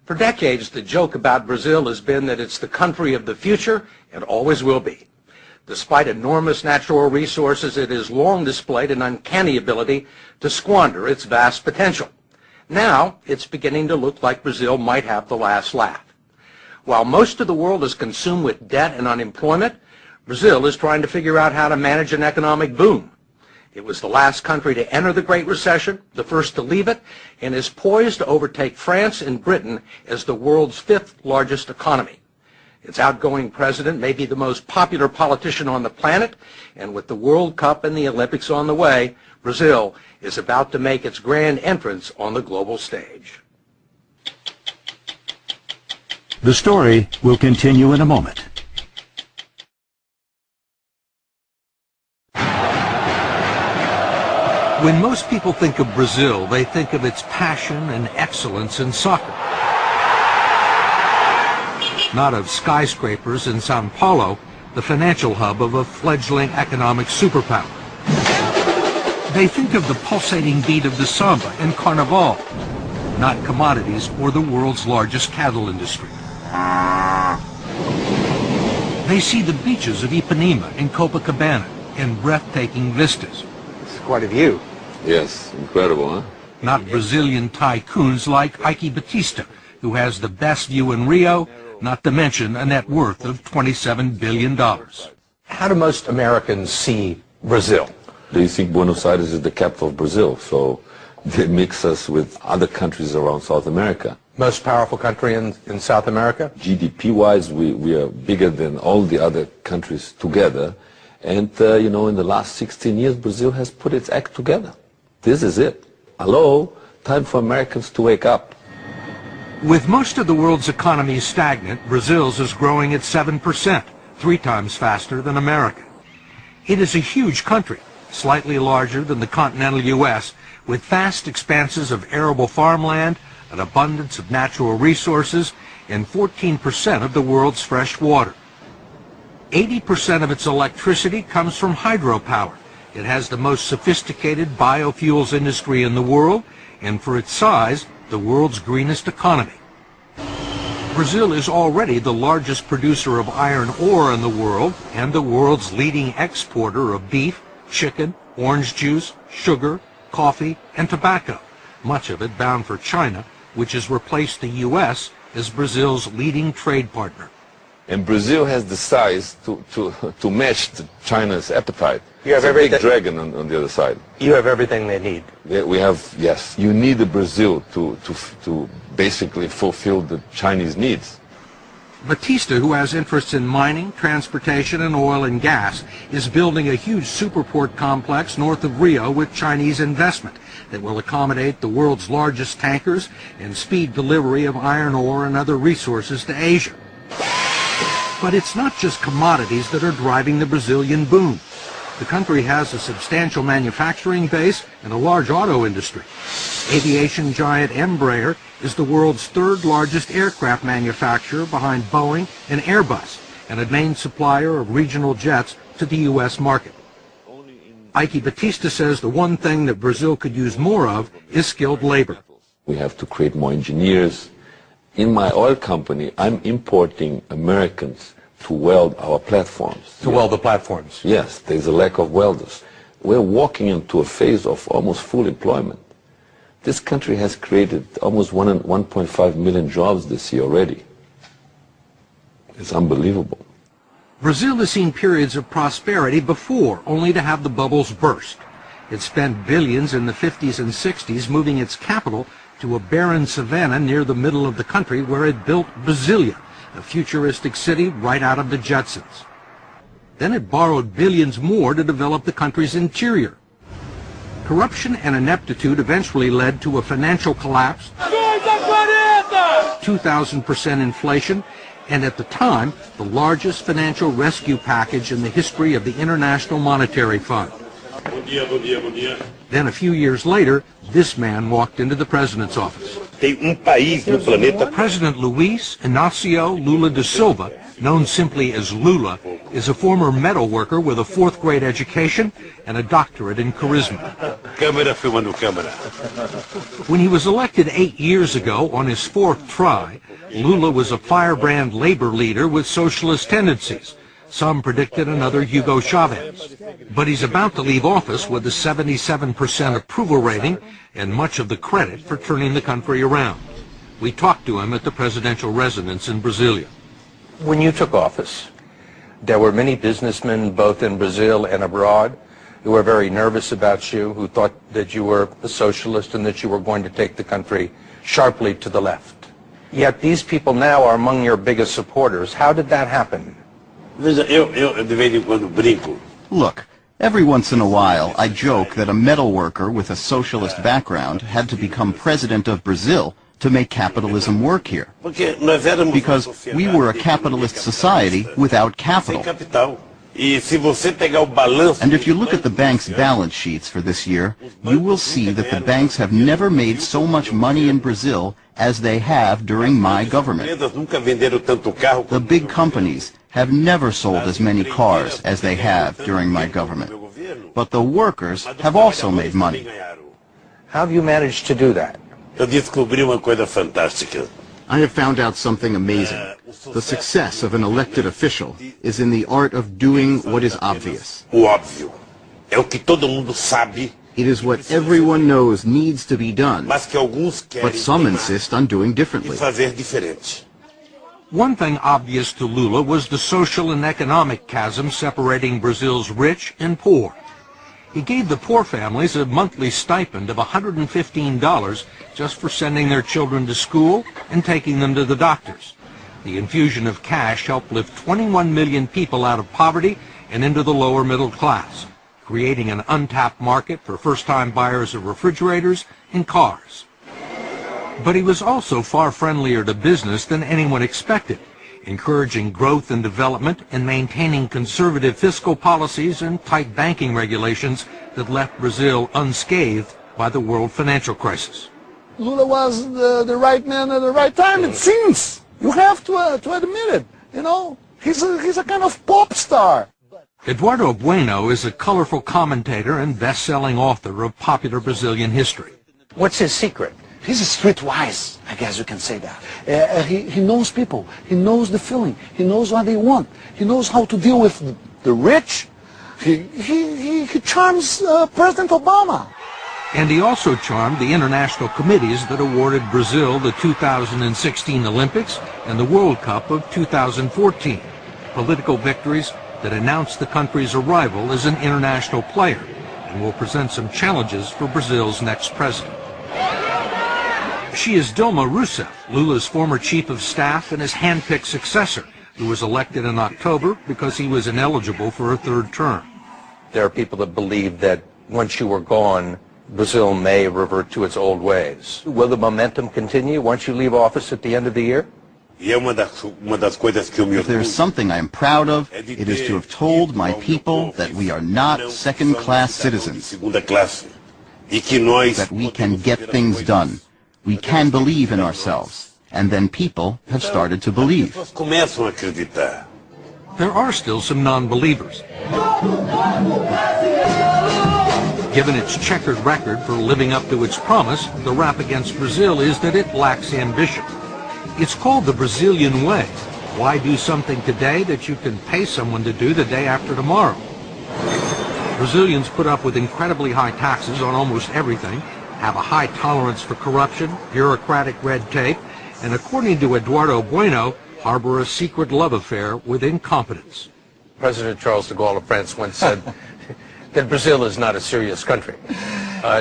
For decades, the joke about Brazil has been that it's the country of the future and always will be. Despite enormous natural resources, it has long displayed an uncanny ability to squander its vast potential. Now, it's beginning to look like Brazil might have the last laugh. While most of the world is consumed with debt and unemployment, Brazil is trying to figure out how to manage an economic boom. It was the last country to enter the Great Recession, the first to leave it, and is poised to overtake France and Britain as the world's fifth largest economy. Its outgoing president may be the most popular politician on the planet, and with the World Cup and the Olympics on the way, Brazil is about to make its grand entrance on the global stage. The story will continue in a moment. When most people think of Brazil, they think of its passion and excellence in soccer. Not of skyscrapers in Sao Paulo, the financial hub of a fledgling economic superpower. They think of the pulsating beat of the samba and carnival, not commodities or the world's largest cattle industry. They see the beaches of Ipanema and Copacabana and breathtaking vistas. It's quite a view. Yes, incredible, huh? Not Brazilian tycoons like Ike Batista, who has the best view in Rio, not to mention a net worth of $27 billion. How do most Americans see Brazil? They think Buenos Aires is the capital of Brazil, so they mix us with other countries around South America. Most powerful country in South America? GDP-wise, we are bigger than all the other countries together. And, you know, in the last 16 years, Brazil has put its act together. This is it. Hello, time for Americans to wake up. With most of the world's economy stagnant, Brazil's is growing at 7%, 3 times faster than America. It is a huge country, slightly larger than the continental U.S., with vast expanses of arable farmland, an abundance of natural resources, and 14% of the world's fresh water. 80% of its electricity comes from hydropower. It has the most sophisticated biofuels industry in the world, and for its size, the world's greenest economy. Brazil is already the largest producer of iron ore in the world and the world's leading exporter of beef, chicken, orange juice, sugar, coffee, and tobacco, much of it bound for China, which has replaced the U.S. as Brazil's leading trade partner. And Brazil has the size to match China's appetite. You have it's a big everything. dragon on the other side. You have everything they need. We have, yes. You need the Brazil to basically fulfill the Chinese needs. Batista, who has interests in mining, transportation, and oil and gas, is building a huge superport complex north of Rio with Chinese investment that will accommodate the world's largest tankers and speed delivery of iron ore and other resources to Asia. But it's not just commodities that are driving the Brazilian boom. The country has a substantial manufacturing base and a large auto industry. Aviation giant Embraer is the world's third largest aircraft manufacturer behind Boeing and Airbus, and a main supplier of regional jets to the U.S. market. Ike Batista says the one thing that Brazil could use more of is skilled labor. We have to create more engineers. In my oil company, I'm importing Americans to weld our platforms. To weld the platforms? Yes, there's a lack of welders. We're walking into a phase of almost full employment. This country has created almost 1.5 million jobs this year already. It's unbelievable. Brazil has seen periods of prosperity before, only to have the bubbles burst. It spent billions in the 50s and 60s moving its capital to a barren savanna near the middle of the country where it built Brasilia, a futuristic city right out of the Jetsons. Then it borrowed billions more to develop the country's interior. Corruption and ineptitude eventually led to a financial collapse, 2,000% inflation, and at the time, the largest financial rescue package in the history of the International Monetary Fund. Then a few years later, this man walked into the president's office. President Luiz Inácio Lula da Silva known simply as Lula, is a former metal worker with a fourth-grade education and a doctorate in charisma. When he was elected 8 years ago on his fourth try, Lula was a firebrand labor leader with socialist tendencies. Some predicted another Hugo Chavez. But he's about to leave office with a 77% approval rating and much of the credit for turning the country around. We talked to him at the presidential residence in Brasilia. When you took office, there were many businessmen both in Brazil and abroad who were very nervous about you, who thought that you were a socialist and that you were going to take the country sharply to the left. Yet these people now are among your biggest supporters. How did that happen? Look, every once in a while I joke that a metal worker with a socialist background had to become president of Brazil to make capitalism work here. Because we were a capitalist society without capital. And if you look at the bank's balance sheets for this year, you will see that the banks have never made so much money in Brazil as they have during my government. The big companies have never sold as many cars as they have during my government. But the workers have also made money. How have you managed to do that? I have found out something amazing. The success of an elected official is in the art of doing what is obvious. It is what everyone knows needs to be done, but some insist on doing differently. One thing obvious to Lula was the social and economic chasm separating Brazil's rich and poor. He gave the poor families a monthly stipend of $115 just for sending their children to school and taking them to the doctors. The infusion of cash helped lift 21 million people out of poverty and into the lower middle class, creating an untapped market for first-time buyers of refrigerators and cars. But he was also far friendlier to business than anyone expected, encouraging growth and development and maintaining conservative fiscal policies and tight banking regulations that left Brazil unscathed by the world financial crisis. Lula was the right man at the right time, it seems. You have to admit it. You know, he's a kind of pop star. Eduardo Bueno is a colorful commentator and best-selling author of popular Brazilian history. What's his secret? He's streetwise, I guess you can say that. He knows people. He knows the feeling. He knows what they want. He knows how to deal with the rich. He charms President Obama. And he also charmed the international committees that awarded Brazil the 2016 Olympics and the World Cup of 2014, political victories that announced the country's arrival as an international player and will present some challenges for Brazil's next president. She is Dilma Rousseff, Lula's former chief of staff and his hand-picked successor, who was elected in October because he was ineligible for a third term. There are people that believe that once you were gone, Brazil may revert to its old ways. Will the momentum continue once you leave office at the end of the year? If there's something I am proud of, it is to have told my people that we are not second-class citizens, that we can get things done. We can believe in ourselves, and then people have started to believe. There are still some non-believers. Given its checkered record for living up to its promise, the rap against Brazil is that it lacks ambition. It's called the Brazilian way. Why do something today that you can pay someone to do the day after tomorrow? Brazilians put up with incredibly high taxes on almost everything, have a high tolerance for corruption, bureaucratic red tape, and according to Eduardo Bueno, harbor a secret love affair with incompetence. President Charles de Gaulle of France once said that Brazil is not a serious country.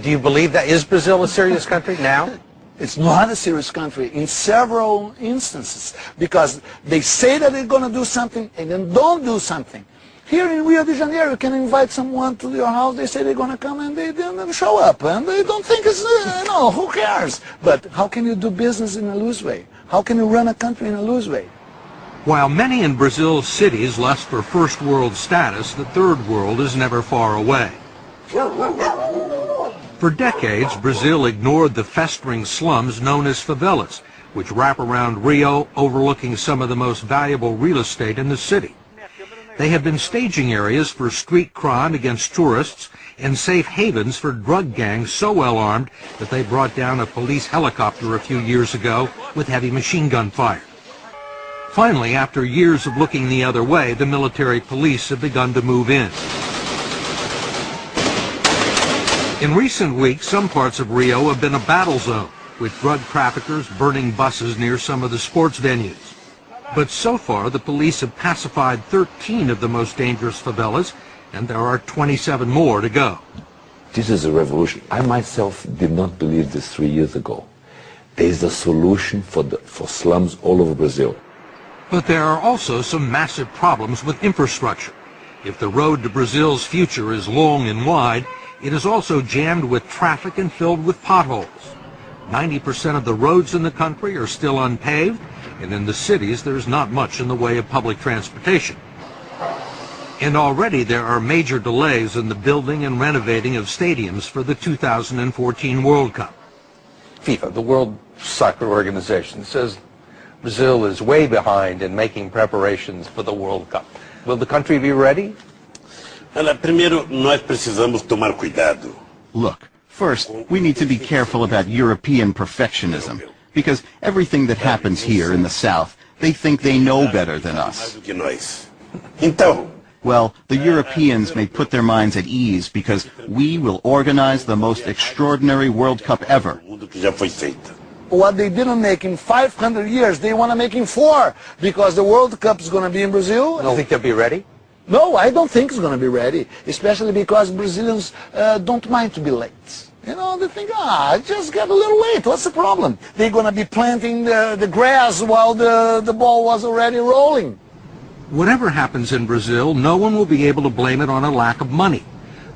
Do you believe that? Is Brazil a serious country now? It's not a serious country in several instances because they say that they're going to do something and then don't do something. Here in Rio de Janeiro, you can invite someone to your house, they say they're going to come and they don't show up and they don't think it's, no, who cares? But how can you do business in a loose way? How can you run a country in a loose way? While many in Brazil's cities lust for first world status, the third world is never far away. For decades, Brazil ignored the festering slums known as favelas, which wrap around Rio, overlooking some of the most valuable real estate in the city. They have been staging areas for street crime against tourists and safe havens for drug gangs so well armed that they brought down a police helicopter a few years ago with heavy machine gun fire. Finally, after years of looking the other way, the military police have begun to move in. In recent weeks, some parts of Rio have been a battle zone, with drug traffickers burning buses near some of the sports venues. But so far, the police have pacified 13 of the most dangerous favelas, and there are 27 more to go. This is a revolution. I myself did not believe this 3 years ago. There is a solution for slums all over Brazil. But there are also some massive problems with infrastructure. If the road to Brazil's future is long and wide, it is also jammed with traffic and filled with potholes. 90% of the roads in the country are still unpaved, and in the cities there's not much in the way of public transportation. And already there are major delays in the building and renovating of stadiums for the 2014 World Cup. FIFA, the World Soccer Organization, says Brazil is way behind in making preparations for the World Cup. Will the country be ready? Primeiro, nós precisamos tomar cuidado. Look, first, we need to be careful about European perfectionism, because everything that happens here in the South, they think they know better than us. Então, Well, the Europeans may put their minds at ease because we will organize the most extraordinary World Cup ever. What they didn't make in 500 years, they want to make in 4, because the World Cup is going to be in Brazil. You think they'll be ready? No, I don't think it's going to be ready, especially because Brazilians don't mind to be late. You know, they think, just get a little late. What's the problem? They're going to be planting the grass while the ball was already rolling. Whatever happens in Brazil, no one will be able to blame it on a lack of money.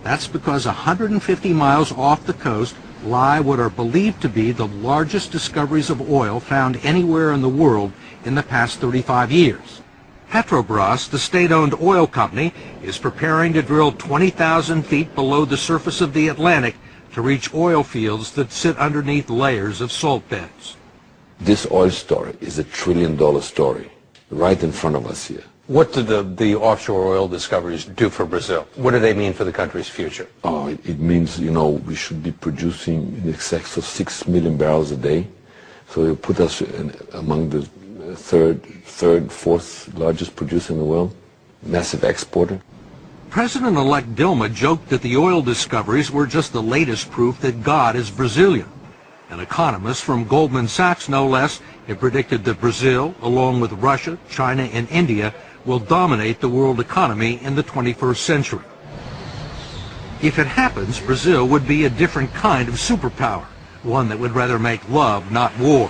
That's because 150 miles off the coast lie what are believed to be the largest discoveries of oil found anywhere in the world in the past 35 years. Petrobras, the state-owned oil company, is preparing to drill 20,000 feet below the surface of the Atlantic to reach oil fields that sit underneath layers of salt beds. This oil story is $1 trillion story right in front of us here. What do the offshore oil discoveries do for Brazil? What do they mean for the country's future? Oh, it means, we should be producing in excess of 6 million barrels a day. So it put us among the third, fourth largest producer in the world, massive exporter. President-elect Dilma joked that the oil discoveries were just the latest proof that God is Brazilian. An economist from Goldman Sachs, no less, had predicted that Brazil, along with Russia, China, and India, will dominate the world economy in the 21st century. If it happens, Brazil would be a different kind of superpower, one that would rather make love, not war.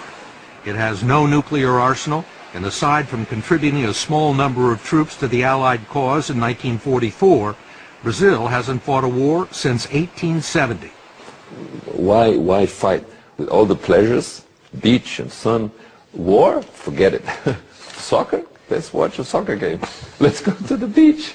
It has no nuclear arsenal, and aside from contributing a small number of troops to the Allied cause in 1944, Brazil hasn't fought a war since 1870. Why fight with all the pleasures, beach and sun? War? Forget it. Soccer? Let's watch a soccer game. Let's go to the beach.